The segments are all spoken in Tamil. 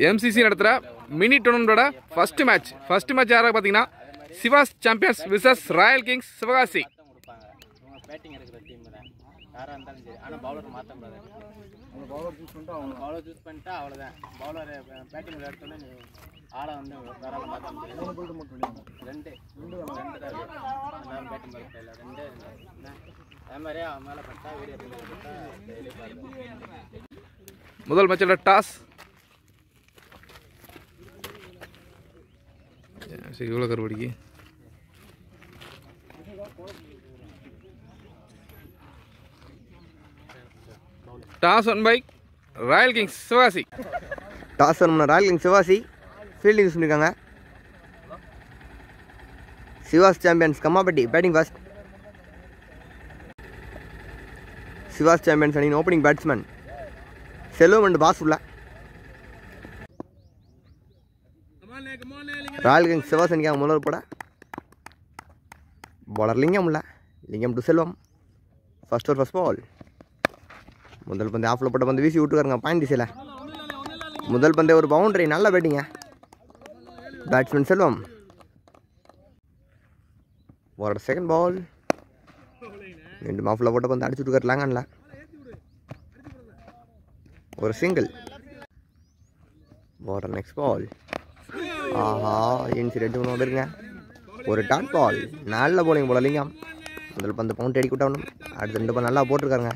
எம்சிசி நடத்துகிற மினி டோர்னமெண்ட்டோட ஃபர்ஸ்ட் மேட்ச் யாராக பார்த்தீங்கன்னா Siva's champions versus royal kings Sivakasi. Batting இருக்கிற டீம் தான் யாராக இருந்தாலும் சரி. ஆனால் பவுலர் மாற்ற கூடாது. பவுலர் சூஸ் பண்ணிட்டா அவ்வளோதான். பவுலர் பேட்டிங் விளையாடுத்தோன்னே நீ ஆளை வந்து வேற ஆளை மாற்ற முடியாது. ரெண்டு தான் எல்லாரும் பேட்டிங் பார்க்க இல்லை. ரெண்டே அதே மாதிரியே அவன் மேலே பட்டா வீடியோ பட்டா டெய்லி பார்த்து. முதல் மேட்சோட டாஸ் இவ்வளோ கருவடிக்கு toss won by royal kings Sivakasi. Toss won royal kings Sivakasi. Fielding use பண்ணியிருக்காங்க. Sivas champions Kammapatti batting first. Sivas champions அணியின் ஓப்பனிங் பேட்ஸ்மேன் செல்வம் அண்ட் பாஸ் உள்ள. ராயல் கிங்ஸ் சிவாஸ் அணிக்காக முதல் போட bowler Lingam to Selvam. First over first ball. முதல் பந்து ஆஃபில் போட்ட பந்து வீசி விட்டுருக்காருங்க பாயிண்ட் திசையில். முதல் பந்தே ஒரு பவுண்டரி. நல்ல பேட்டிங்க பேட்ஸ்மேன் செல்வம். ஒரு செகண்ட் பால். மீண்டும் ஆஃபில் போட்ட பந்து அடிச்சு விட்டுருக்காரு லாங்கன்ல. ஒரு சிங்கிள். ஒரு நெக்ஸ்ட் பால். ஆஹா இன்சிடென்ட் ஒன்று வந்துருங்க. ஒரு டாட் பால். நல்ல போலிங் போல லிங்கம். முதல் பந்து பவுண்டரி அடிக்க விட்டவனும் அடுத்த ரெண்டு பால் நல்லா போட்டிருக்காருங்க.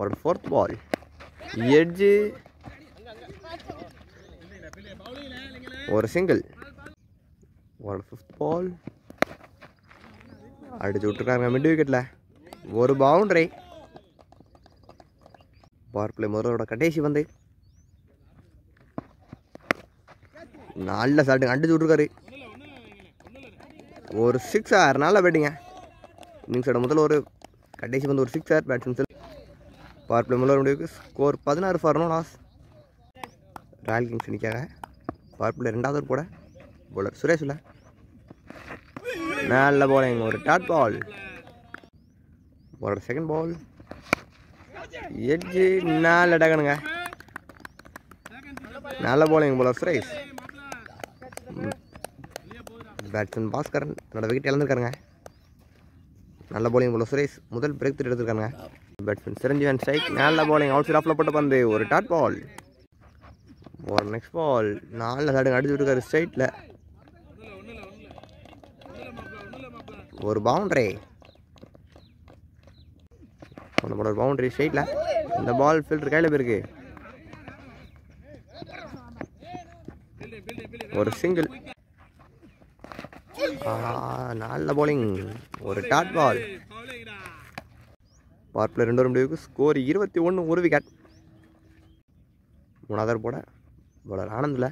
ஒரு ஃபோர்த் பால். எட்ஜு. ஒரு சிங்கிள். ஒரு ஃபிஃப்த் பால். அடிச்சு விட்டுருக்காருங்க மிட் விக்கெட்டில். ஒரு பவுண்டரி. பவர் பிளே முதலோட கடைசி வந்து நல்ல ஷாட்டுங்க அடிச்சு விட்ருக்காரு. ஒரு 6 நல்ல பேட்டிங்க. இன்னிங்ஸோட முதல்ல ஒரு கடைசி வந்து ஒரு 6 பேட்ஸ்மேன் செல். பவர் பிளே முதல்ல முடிவுக்கு score 16 for no loss. Royal kings அணிக்காக பவர் பிளே ரெண்டாவது போட பவுலர் சுரேஷ் இல்லை. நல்ல போலிங். ஒரு டாட் பால். ஒரு செகண்ட் பால். எட்ஜு. நல்ல டகனுங்க. நல்ல bowling bowler Suresh. Batsman Baskaran தன்னோட விக்கெட் இழந்திருக்காருங்க. நல்ல போலிங் பவுலர் சுரேஷ் முதல் பிரேக் த்ரூ எடுத்திருக்காங்க. Batsman Chiranjeevan strike. நல்ல போலிங் அவுட் சைட் ஆஃப்ல போட்ட பந்து ஒரு டாட் பால். ஒரு நெக்ஸ்ட் பால். நல்ல ஷாட்டுங்க அடிச்சு விட்டுருக்காரு ஸ்ட்ரைட்டில். ஒரு பவுண்டரி. ஒரு பவுண்டரி ஸ்ட்ரைட்டில். இந்த பால் ஃபில்டர் கையில் போயிருக்கு. ஒரு சிங்கிள். நல்ல போலிங். ஒரு டாட் பால். பவர் பிளே 2 முடிவுக்கு ஸ்கோர் 21 ஒரு விக்கெட். மூணாவது போட பவுலர் ஆனந்தில்.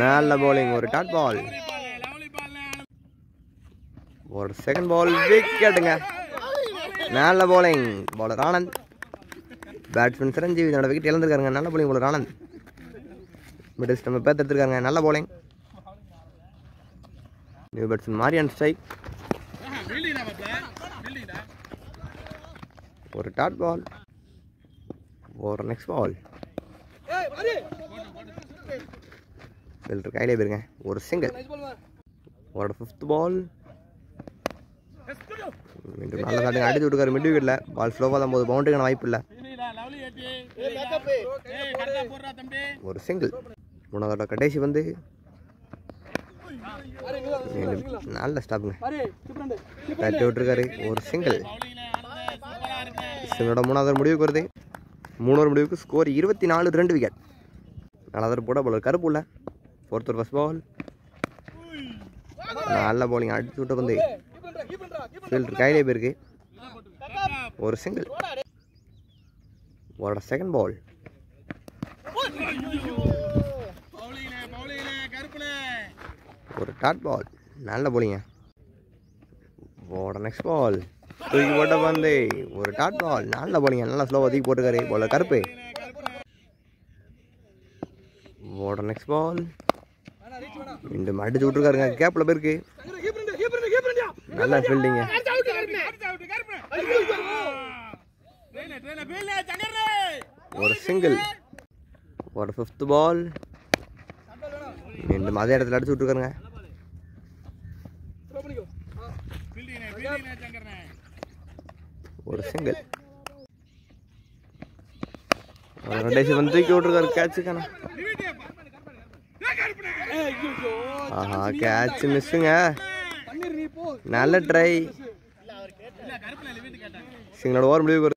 நல்ல போலிங். ஒரு டாட் பால். ஒரு செகண்ட் பால். விக்கெட்டுங்க. நல்ல bowling bowler Anand. Batsman Chiranjeevi தன்னோட விக்கெட் இழந்திருக்காருங்க. நல்ல போலிங் பவுலர் ஆனந்த். மிடில் ஸ்டம்பை பேர்த்து எடுத்துருக்காங்க. நல்ல bowling. New batsman Mariyan strike. ஒரு டாட் பால். ஒரு நெக்ஸ்ட் பால். ஃபில்டர் கையிலே போயிருங்க. ஒரு சிங்கிள். ஒரு ஃபிஃப்த் பால். மீண்டும் நல்ல ஷாட்டுங்க அடிச்சு விட்டுருக்காரு மிட் விக்கெட்டில். பால் ஸ்லோவாக தான் போகுது. பவுண்டரிக்கான வாய்ப்பு இல்லை. ஒரு சிங்கிள். மூணாவதோட கடைசி வந்து நல்ல ஸ்டாப்புங்க தட்டி விட்டுருக்காரு. ஒரு சிங்கிள். என்னோட மூணாவது முடிவுக்கு வருது. மூணாவது முடிவுக்கு ஸ்கோர் 24 2 விக்கெட். நாலாவது போட பவுலர் கருப்பு உள்ள. Fourth over first ball. நல்ல பவுலிங் அடிச்சு விட்டு வந்து ஃபீல்டர் கையிலே போயிருக்கு. ஒரு சிங்கிள். ஒரு செகண்ட் பால். ஒரு டாட் பால். நல்ல போலிங்க. ஒரு நெக்ஸ்ட் பால். தூக்கி போட்ட பந்து ஒரு டாட் பால். நல்ல போலிங்க. நல்லா ஸ்லோவாக தூக்கி போட்டுருக்காரு பவுலர் கருப்பு. ஒரு நெக்ஸ்ட் பால். மீண்டும் அடிச்சு விட்டுருக்காருங்க. கேப்பில் போயிருக்கு. நல்ல ஃபீல்டிங்க. ஒரு சிங்கிள். ஒரு 5th பால் மீண்டும் அதே இடத்துல அடிச்சு விட்டுருக்காருங்க. ஒரு சிங்கிள். கடைசி வந்து தூக்கி விட்டுருக்காரு கேட்சுக்கான. ஆஹா கேட்ச் மிஸ்ஸுங்க. நல்ல ட்ரை. சிங்களோட ஓவர் முடிவுக்கு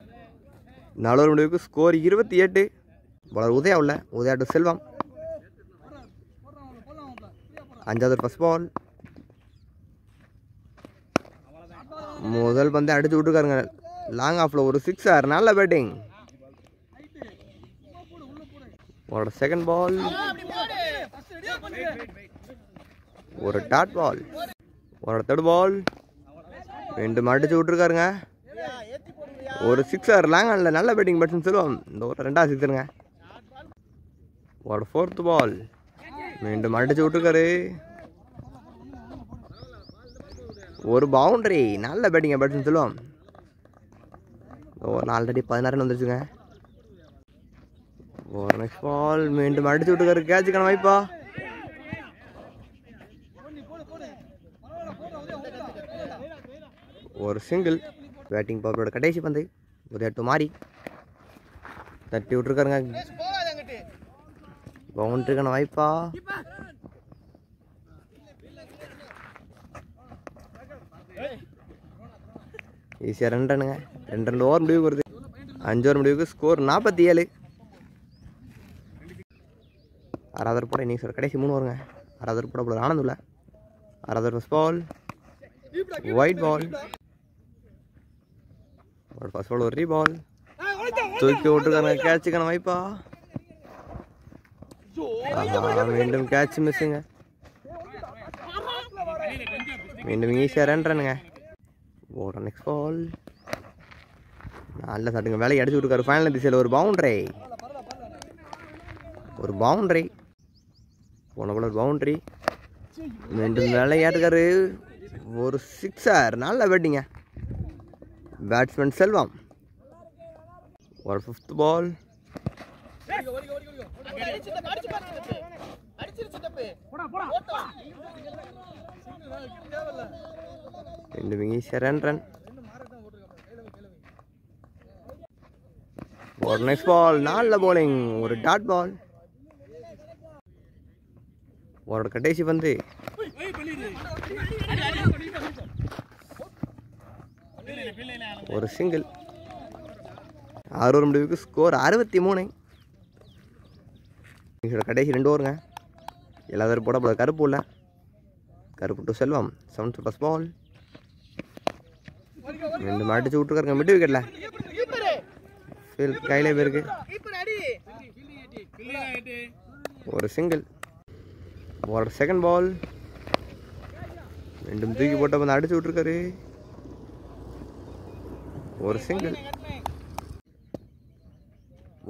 4 ஓவர் முடிவுக்கு ஸ்கோர் 28. பாலர் உதயா உள்ள உதயா டு செல்வம். 5வது ஃபர்ஸ்ட் பால். முதல் பந்தை அடிச்சு விட்டுருக்காருங்க. லாங் ஆஃப்ல ஒரு 6 நல்ல பேட்டிங். ஒரு செகண்ட் பால். ஒரு டாட் பால். ஒரு தேர்ட் பால். மீண்டும் அடிச்சு விட்டுருக்காருங்க. ஒரு 6 லாங் ஆன்ல நல்ல பேட்டிங் பேட்ஸ்மேன் செல்வம். இந்த ஒரு 2வது 6ங்க. ஒரு 4th பால். மீண்டும் அடிச்சு விட்டுருக்காரு. ஒரு பவுண்டரி நல்ல பேட்டிங்க பேட்ஸ்மேன் செல்வம். ஓவர் ஆல்ரெடி 16 ரன் வந்துருச்சுங்க. ஒரு நெக்ஸ்ட் பால். மீண்டும் அடிச்சு விட்டுருக்காரு. கேட்சுக்கான வாய்ப்பா. ஒரு சிங்கிள். பேட்டிங் பவரோட கடைசி பந்து உதயா டு மாறி தட்டி விட்டுருக்காருங்க. பவுண்டரிக்கான வாய்ப்பா. ஈஸியாக 2 ரன்னுங்க. 2 ஓவர் முடிவுக்கு வருது. 5 ஓவர் முடிவுக்கு ஸ்கோர் 47. 6வது போட இன்னிங்ஸோட கடைசி 3 ஓவருங்க. 6வது போட போல ஆனந்த் உள்ள. 6வது ஃபர்ஸ்ட் பால். White ball. ஒரு ஃபர்ஸ்ட் பால் ஒரு ரீபால். தூக்கி விட்டுருக்காங்க. கேட்சுக்கான வாய்ப்பா. மீண்டும் கேட்ச் மிஸ்ஸுங்க. மீண்டும் ஈஸியாக 2 ரன்னுங்க. ஒரு நெக்ஸ்ட் பால். நல்ல சாட்டுங்க. வேலையை அடிச்சு விட்டுருக்காரு. ஃபைனல் திசையில் ஒரு பவுண்டரி. ஒரு பவுண்டரி. போன போல ஒரு பவுண்டரி. மீண்டும் வேலையாட்டுக்காரு. ஒரு 6 நல்ல பேட்டிங்க பேட்ஸ்மேன் செல்வம். ஒரு 5th பால். மீண்டும் ஈஸியாக 2 ரன். ஒரு நெக்ஸ்ட் பால். நல்ல bowling. ஒரு டாட் பால். ஒரு கடைசி பந்து. ஒரு சிங்கிள். 6 ஓவர் முடிவுக்கு ஸ்கோர் 63. கடைசி 2 ஓவருங்க. 7வது போட போல கருப்பு உள்ள. கருப்பு to Selvam. 7th first ball. மீண்டும் அடிச்சு விட்டுருக்காருங்க. மிட் விக்கெட்ல கையிலே போயிருக்கு. ஒரு சிங்கிள். ஒரு செகண்ட் பால். மீண்டும் தூக்கி போட்ட வந்து அடிச்சு விட்டுருக்காரு. ஒரு சிங்கிள்.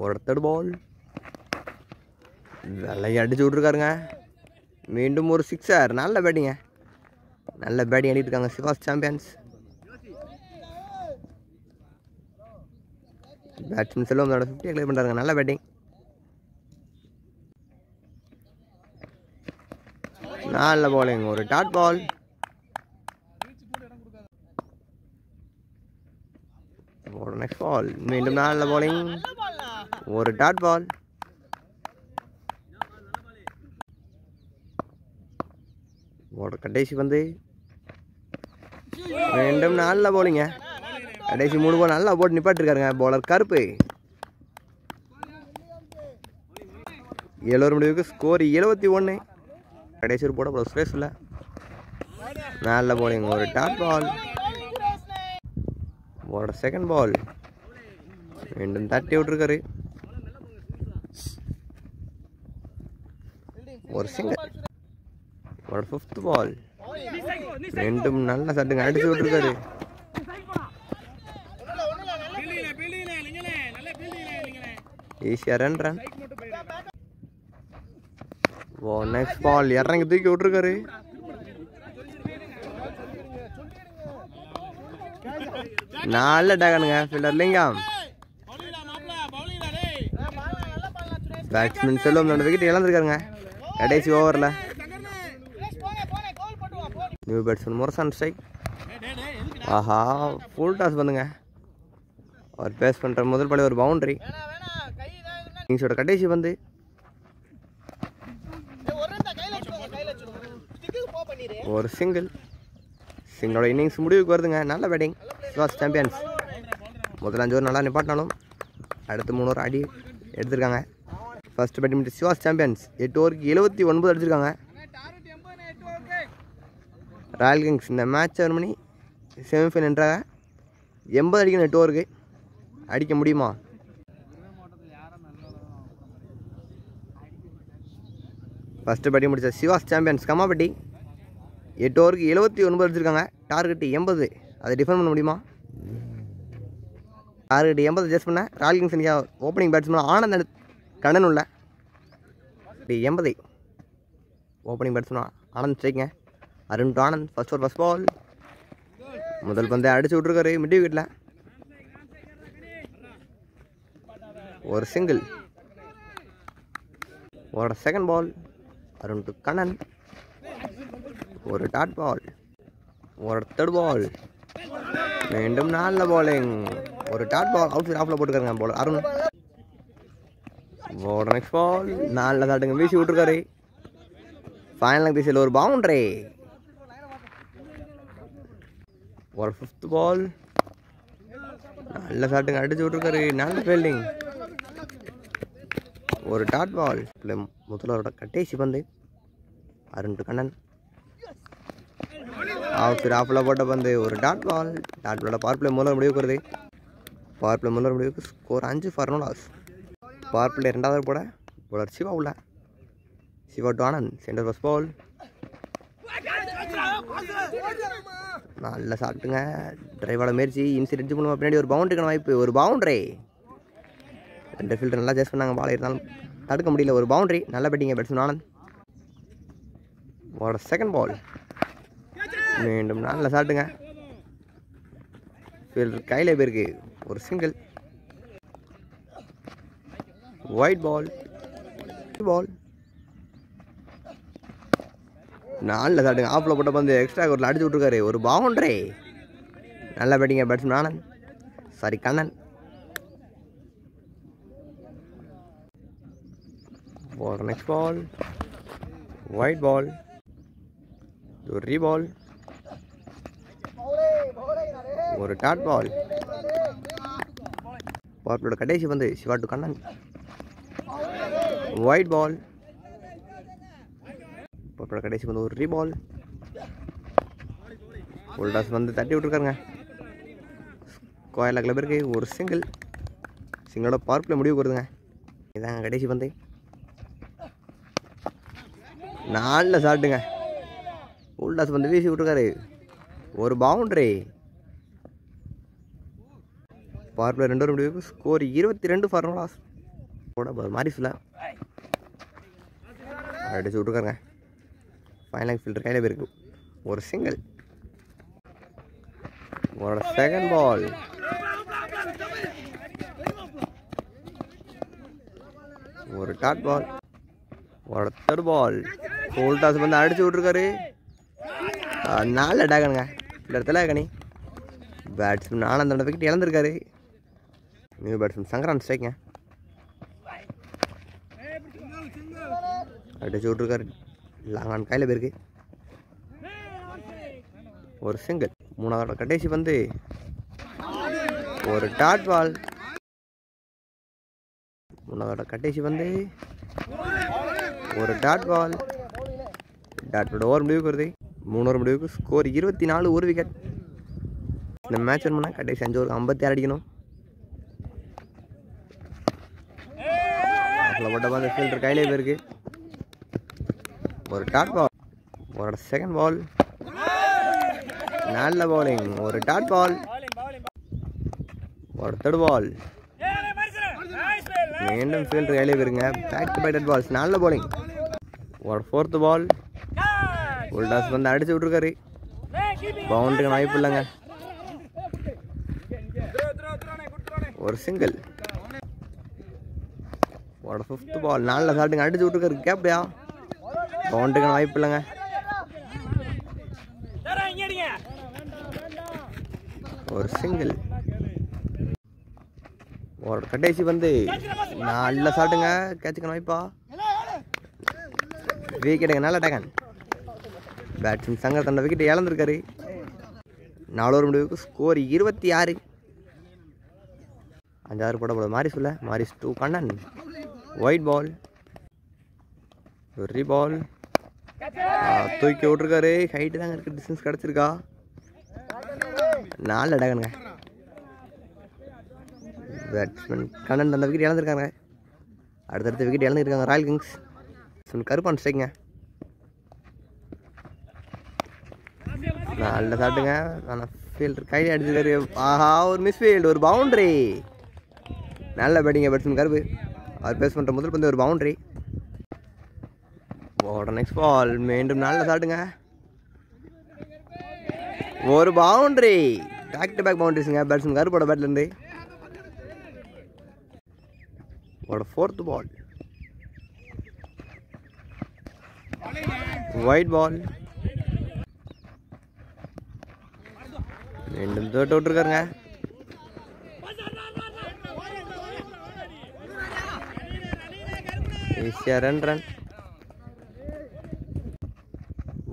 ஒரு தேர்ட் பால். நல்லா அடிச்சு விட்டுருக்காருங்க. மீண்டும் ஒரு 6 நல்ல பேட்டிங்க. நல்ல பேட்டிங் ஆடிட்டு இருக்காங்க சிவாஸ் சாம்பியன்ஸ். பேட்ஸ்மேன் செல்வம் 50 கிளியர் பண்ணுறாங்க. நல்ல பேட்டிங். நல்ல bowling. ஒரு டாட் பால். ஒரு நெக்ஸ்ட் பால். மீண்டும் நல்ல bowling. ஒரு டாட் பால். ஒரு கடைசி பந்து. மீண்டும் நல்ல bowling. கடைசி 3 பால் நல்லா போட்டு நிப்பாட்டிருக்காருங்க பவுலர் கருப்பு. 7 ஓவர் முடிவுக்கு ஸ்கோர் 71. கடைசி ஒரு போட சுரேஷ் இல்லை. நல்ல bowling. ஒரு டாட் பால். ஒரு செகண்ட் பால். மீண்டும் தட்டி விட்டுருக்காரு. ஒரு சிங்கிள். ஒரு 5th பால். மீண்டும் நல்ல சட்டுங்க அடிச்சு விட்டுருக்காரு. ஈஸியாக 2 ரன். ஓ நெக்ஸ்ட் பால் இறங்கி தூக்கி விட்டுருக்காரு. நல்ல டேகனுங்க ஃபீல்டர் லிங்கம். பேட்ஸ்மேன் செல்வம் அந்த விக்கெட் இழந்திருக்காருங்க கடைசி ஓவரில். New batsman Murasan strike. ஆஹா, ஃபுல் டாஸ் வந்துங்க. அவர் பேஸ் பண்ணுற முதல் பால் ஒரு பவுண்டரி. இன்னிங்ஸோட கடைசி வந்து ஒரு சிங்கிளோட இன்னிங்ஸ் முடிவுக்கு வருதுங்க. நல்ல பேட்டிங் சிவாஸ் சாம்பியன்ஸ். முதல்ல 5 ஓவர் நல்லா நிப்பாட்டினாலும் அடுத்து 3 ஓவர் அடி எடுத்திருக்காங்க. ஃபர்ஸ்ட் பேட்டிங் சிவாஸ் சாம்பியன்ஸ் 8 ஓவருக்கு 79 அடிச்சிருக்காங்க. ராயல் கிங்ஸ் இந்த மேட்ச் 7 மணி செமிஃபைனல் என்றாங்க. 80 அடிக்கணும் 8 ஓவருக்கு. அடிக்க முடியுமா? ஃபஸ்ட்டு பேட்டிங் முடிச்ச சிவாஸ் சாம்பியன்ஸ் கம்மாப்பட்டி 8 ஓவருக்கு 79 அடிச்சிருக்காங்க. டார்கெட் 80. அதை டிஃபெண்ட் பண்ண முடியுமா? டார்கெட் 80 அட்ஜஸ்ட் பண்ண ராயல் கிங்ஸ் இன்றைக்கி ஓப்பனிங் பேட்ஸ்மேன் ஆனந்த் கண்ணன் உள்ள 80 ஓப்பனிங் பேட்ஸ்மேன் ஆனந்த் ஸ்ட்ரைக்குங்க. Arun to Anand first over first ball. முதல் பந்தை அடிச்சு விட்ருக்காரு மிட் விக்கெட்டில். ஒரு சிங்கிள். ஒரு second ball Arun to Kannan. ஒரு டாட் பால். ஒரு தேர்ட் பால். மீண்டும் நல்ல பாலிங். ஒரு டாட் பால் அவுட் சைட் ஆஃபில் போட்டுருக்காருங்க பால் அருண். ஒரு நெக்ஸ்ட் பால் நல்ல ஷாட்டுங்க வீசி விட்ருக்காரு. ஃபைனல் திசையில் ஒரு பவுண்டரி. ஒரு 5th பால் நல்ல ஷாட்டுங்க அடிச்சு விட்ருக்காரு. நல்ல ஃபீல்டிங். ஒரு டாட் பால். முதல்வரோட கடைசி பந்து Arun to Kannan. Outside ஆஃபில் போட்ட பந்து ஒரு டாட் பால். டாட் பாலோட பவர் பிளே முதல்வர் முடிவுக்கு வருது. பவர் பிளே முதல்வர் முடிவுக்கு score 5 for 0 loss. Power play 2வது போட போலர் சிவா உள்ள. Siva to Anand centre first ball. நல்ல சாப்பிட்டுங்க. டிரைவோட முயற்சி இன்சைட் அடிச்சு பண்ணுவோம். பின்னாடி ஒரு பவுண்டரிக்கான வாய்ப்பு. ஒரு பவுண்டரி. 2 ஃபீல்டர் நல்லா சேஸ் பண்ணாங்க. பால் இருந்தாலும் தடுக்க முடியல. ஒரு பவுண்டரி. நல்ல பேட்டிங்க பேட்ஸ்மேன் ஆனந்த். ஒரு செகண்ட் பால். மீண்டும் நல்ல சாட்டுங்க. ஃபீல்டர் கையில் போயிருக்கு. ஒரு சிங்கிள். White ball. நல்ல சாட்டுங்க. ஆஃபில் போட்ட பந்து எக்ஸ்ட்ரா கோர்ட்டில் அடிச்சு விட்ருக்காரு. ஒரு பவுண்டரி. நல்ல பேட்டிங்க பேட்ஸ்மேன் ஆனந்த். சாரி கண்ணன். ஒரு நெக்ஸ்ட் பால். White ball. ஒரு ரீபால். ஒரு டாட் பால். பாலோட கடைசி வந்து Siva to Kannan. White ball. பாலோட கடைசி வந்து ஒரு ரீபால். ஃபுல் டாஸ் வந்து தட்டி விட்ருக்காருங்க. கோயிலில் கிளப்பிருக்கு. ஒரு சிங்கிளோட பவர் பிளே முடிவுக்கு வருதுங்க. இதாங்க கடைசி பந்து. நல்ல ஷாட்டுங்க. ஃபுல் டாஸ் வந்து வீசி விட்ருக்காரு. ஒரு பவுண்டரி. பவர் பிளே 2 ஓவர் முடிவுக்கு ஸ்கோர் 22 ஃபார் 0 லாஸ். கூட மாதிரி சொல்ல அடிச்சு விட்ருக்காருங்க. ஃபைனல் ஃபீல்டர் கையில் போயிருக்கு. ஒரு சிங்கிள். ஒரு செகண்ட் பால். ஒரு டாட் பால். ஒரு தேர்ட் பால். ஃபுல் டாஸ் வந்து அடிச்சு விட்ருக்காரு. நாலு அட்டாகனுங்க இந்த இடத்துல. கனி பேட்ஸ்மேன் ஆனந்தோட விக்கெட் இழந்திருக்காரு. நியூ பேட்ஸ்மேன் சங்கரான் ஸ்ட்ரைக்குங்க. அடிச்சு விட்ருக்காரு. லாங் ஆன் கையில் போயிருக்கு. ஒரு சிங்கிள். 3வது கடைசி வந்து ஒரு டாட் பால். 3வது கடைசி வந்து ஒரு dot ball. Dot ball over முடிவுக்கு வருது. 3 ஓவர் முடிவுக்கு ஸ்கோர் 24. ஒரு விக்கெட். இந்த மேட்ச் பண்ணால் கடைசி 5 ஓவருக்கு 56 அடிக்கணும். அதில் போட்ட பால் ஃபீல்டர் கையிலே போயிருக்கு. ஒரு டாட் பால். ஒரு செகண்ட் பால். நல்ல பவுலிங். ஒரு டாட் பால். ஒரு தேர்ட் பால். மீண்டும் ஃபீல்டர் கையிலே போயிருங்க. Back to back dead balls. நல்ல பவுலிங். ஒரு 4th பால். ஃபுல் டாஸ் வந்து அடிச்சு விட்ருக்காரு. பவுண்டரிக்கு வாய்ப்பு இல்லைங்க. ஒரு சிங்கிள். ஒரு 5th பால் நல்ல ஷாட்டுங்க அடிச்சு விட்டுருக்காரு கேப்டையா பவுண்டரிக்கான வாய்ப்பு இல்லைங்க ஒரு சிங்கிள் ஒரு கடைசி வந்து நல்ல ஷாட்டுங்க கேட்சுக்கான வாய்ப்பா விக்கெட்டுங்க நல்ல டேகன் பேட்ஸ்மேன் சங்கர் தன்னோட விக்கெட்டை இழந்திருக்காரு 4 ஓவர் முடிவுக்கு ஸ்கோர் 26 5 போட போல மாரிஸ் இல்லை மாரிஸ் 2 கண்ணன் ஒயிட் பால் ஒரு பால் தூக்கி விட்ருக்காரு ஹைட்டு தாங்க இருக்குது டிஸ்டன்ஸ் கிடச்சிருக்கா 4 டேகனுங்க பேட்ஸ்மேன் கண்ணன் அந்த விக்கெட் இழந்திருக்காங்க அடுத்தடுத்த விக்கெட் இழந்துருக்காங்க ராயல் கிங்ஸ் கருப்பான் ஸ்ட்ரைக்குங்க நல்ல சாட்டுங்க ஆனால் ஃபீல்டர் கையில் அடிச்சிருக்காரு ஆஹா ஒரு மிஸ்ஃபீல்டு ஒரு பவுண்ட்ரி நல்ல பேட்டிங்க பேட்ஸ்மேன் கருப்பு அவர் பேஸ் பண்ணுற முதல் பந்து ஒரு பவுண்ட்ரி ஓட நெக்ஸ்ட் பால் மீண்டும் நல்ல சாட்டுங்க ஒரு பவுண்ட்ரி பேக் டு பேக் பவுண்ட்ரிஸுங்க பேட்ஸ்மேன் கருப்போட பேட்லேருந்து ஓட 4th பால் ஒயிட் பால் மீண்டும் தோட்டு விட்டுருக்காருங்க ஈஸியா ரன்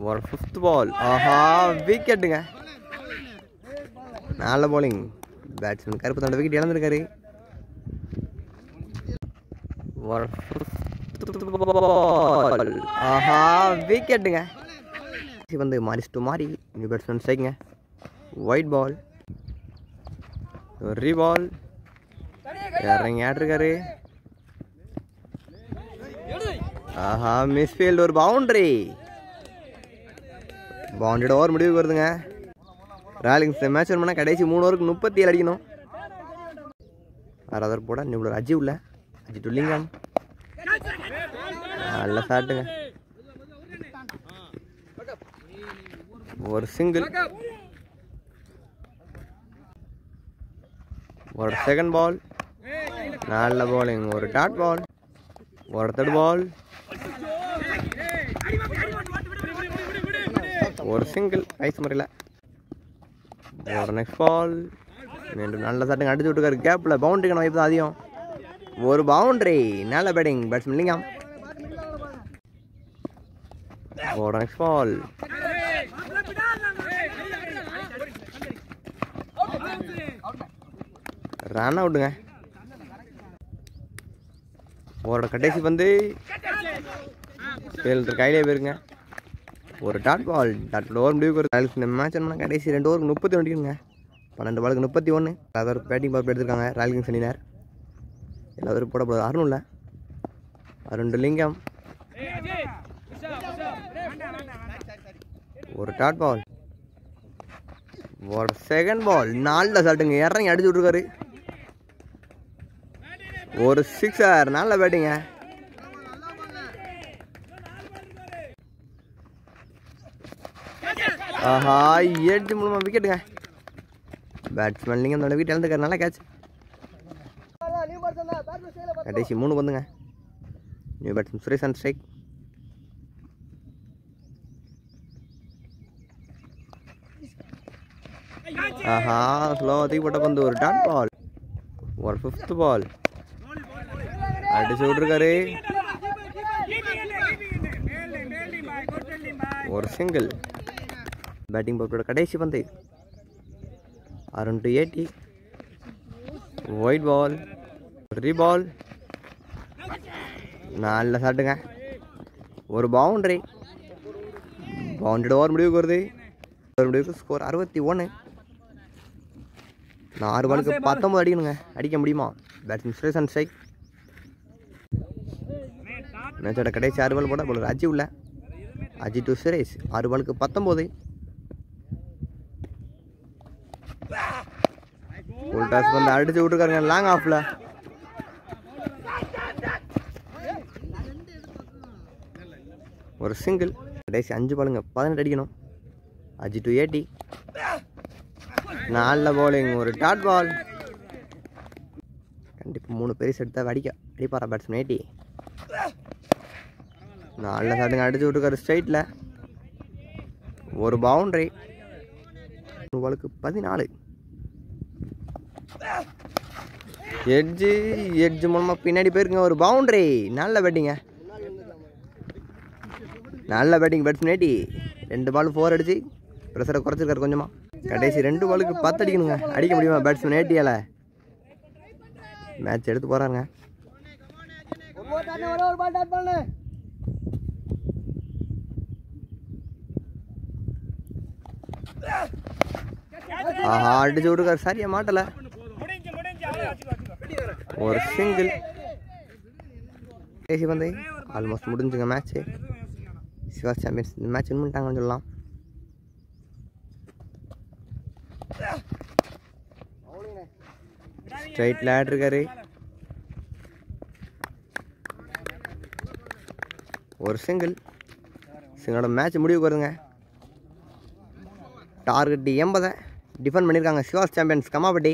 ஒரு 5th பால் ஆஹா விக்கெட்டுங்க நல்ல bowling பேட்ஸ்மேன் கருப்பு தன்னோட விக்கெட் இழந்திருக்காரு ஒரு 5th பால் ஆஹா விக்கெட்டுங்க வந்து மாரிஸ் டு மாறி நியூ பேட்ஸ்மேன் ஸ்ட்ரைக்குங்க ஒயிட் பால் ஒரு பால் இறங்கி ஆட்டிருக்காரு ஆஹா மிஸ்ஃபீல்டு ஒரு பவுண்டரி பவுண்டரியோட ஓவர் முடிவுக்கு வருதுங்க ராயல் கிங்ஸ் மேட்ச் வின் பண்ணால் கடைசி 3 ஓவருக்கு 37 அடிக்கணும் 6 போட நியூ அஜி உள்ள அஜி டு லிங்கம் நல்ல ஷாட்டுங்க ஒரு சிங்கிள் ஒரு 2nd பால் நல்ல bowling ஒரு டாட் பால் ஒரு 3rd பால் ஒரு சிங்கிள் ஐஸ் முறையில் ஒரு நெக்ஸ்ட் பால் மீண்டும் நல்ல சட்டுங்க அடிச்சு விட்டுருக்காரு கேப்பில் பவுண்டரிக்கான வாய்ப்பு தான் அதிகம் ஒரு பவுண்டரி நல்ல பேட்டிங் பேட்ஸ்மேன் லிங்கம் ஒரு நெக்ஸ்ட் பால் ரன் அவுட்டுங்க ஒரு கடைசி வந்து ஃபீல்டர் கையிலே போயிருங்க ஒரு டாட் பால் ஓவர் முடிவுக்கு ஒரு மேட்ச் என்ன கடைசி 2 ஓவருக்கு 30 அடிக்குங்க 12 பாலுக்கு 31 அதாவது பேட்டிங் பவர் எடுத்திருக்காங்க ராயல் கிங்ஸ் அணியினர் எல்லாரும் போட போகிறது அருண் இல்லை அருண் லிங்கம் ஒரு டாட் பால் ஒரு 2nd பால் நல்ல ஷாட்டுங்க இறங்கி அடிச்சு விட்ருக்காரு ஒரு 6 நல்ல பேட்டிங்க ஆஹா 8 மூலமாக விக்கெட்டுங்க பேட்ஸ்மேன் லிங்கம் அந்த விக்கெட் இழந்துக்காரு நல்லா கேட்ச் கடைசி 3 பந்துங்க new batsman Suresh and strike ஆஹா ஸ்லோவாக தூக்கி போட்ட பந்து ஒரு டாட் பால் ஒரு 5th பால் அடிச்சு விட்ருக்காரு ஒரு சிங்கிள் பேட்டிங் பவுலரோட கடைசி பந்து அருண் டு 80 ஒயிட் பால் பால் நல்ல ஷாட்டுங்க ஒரு பவுண்டரி ஓவர் முடிவுக்கு வருது முடிவுக்கு ஸ்கோர் 61 6 பாலுக்கு 19 அடிக்கணுங்க அடிக்க முடியுமா பேட்ஸ்மேன் சுரேஷ் அண்ட் ஸ்ட்ரைக் மேட்சோட கடைசி 6 பால் போட போல அஜி உள்ள அஜி டு சுரேஷ் 6 பாலுக்கு 19 ஃபுல் டாஸ் வந்து அடிச்சு விட்டுருக்காருங்க லாங் ஆஃப்ல ஒரு சிங்கிள் கடைசி 5 பாலுங்க 18 அடிக்கணும் அஜி டு 80 நல்ல bowling ஒரு டாட் பால் கண்டிப்பாக 3 பேர் எடுத்தா அடிக்க அடிப்பாரா பேட்ஸ்மேன் 80. நல்ல ஷாட்டுங்க அடிச்சு விட்டுருக்காரு ஸ்ட்ரைட்டில். ஒரு பவுண்டரி. பாலுக்கு 14. எட்ஜ் மூலமாக பின்னாடி போயிருக்குங்க. ஒரு பவுண்டரி. நல்ல பேட்டிங்க. நல்ல பேட்டிங் பேட்ஸ்மேன் 80. 2 பால் 4 அடிச்சு ப்ரெஷரை குறைச்சிருக்காரு கொஞ்சமாக. கடைசி 2 பாலுக்கு 10 அடிக்கணுங்க. அடிக்க முடியுமா பேட்ஸ்மேன் 80யால்? மேட்ச் எடுத்து போகிறாங்க. ஆஹா அடிச்சு விட்டுருக்காரு. சரியா மாட்டலை. ஒரு சிங்கிள். கடைசி பந்து ஆல்மோஸ்ட் முடிஞ்சுங்க மேட்ச்சு. சிவாஸ் சாம்பியன்ஸ் இந்த மேட்ச் வின் பண்ணிட்டாங்கன்னு சொல்லலாம். ஸ்ட்ரைட்டில் ஆடிருக்காரு. ஒரு சிங்கிள். சிங்களோட மேட்ச் முடிவுக்கு வருங்க. டார்கெட் 80 டிஃபெண்ட் பண்ணியிருக்காங்க சிவாஸ் சாம்பியன்ஸ் கமாபட்டி.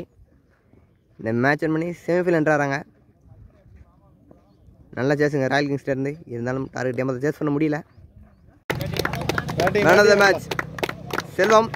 இந்த மேட்ச் வின் பண்ணி செமிஃபைனல் என்றாங்க. நல்லா சேஸுங்க ராயல் கிங்ஸ்லேருந்து. இருந்தாலும் டார்கெட் 80 சேஸ் பண்ண முடியல. Man of the match Selvam.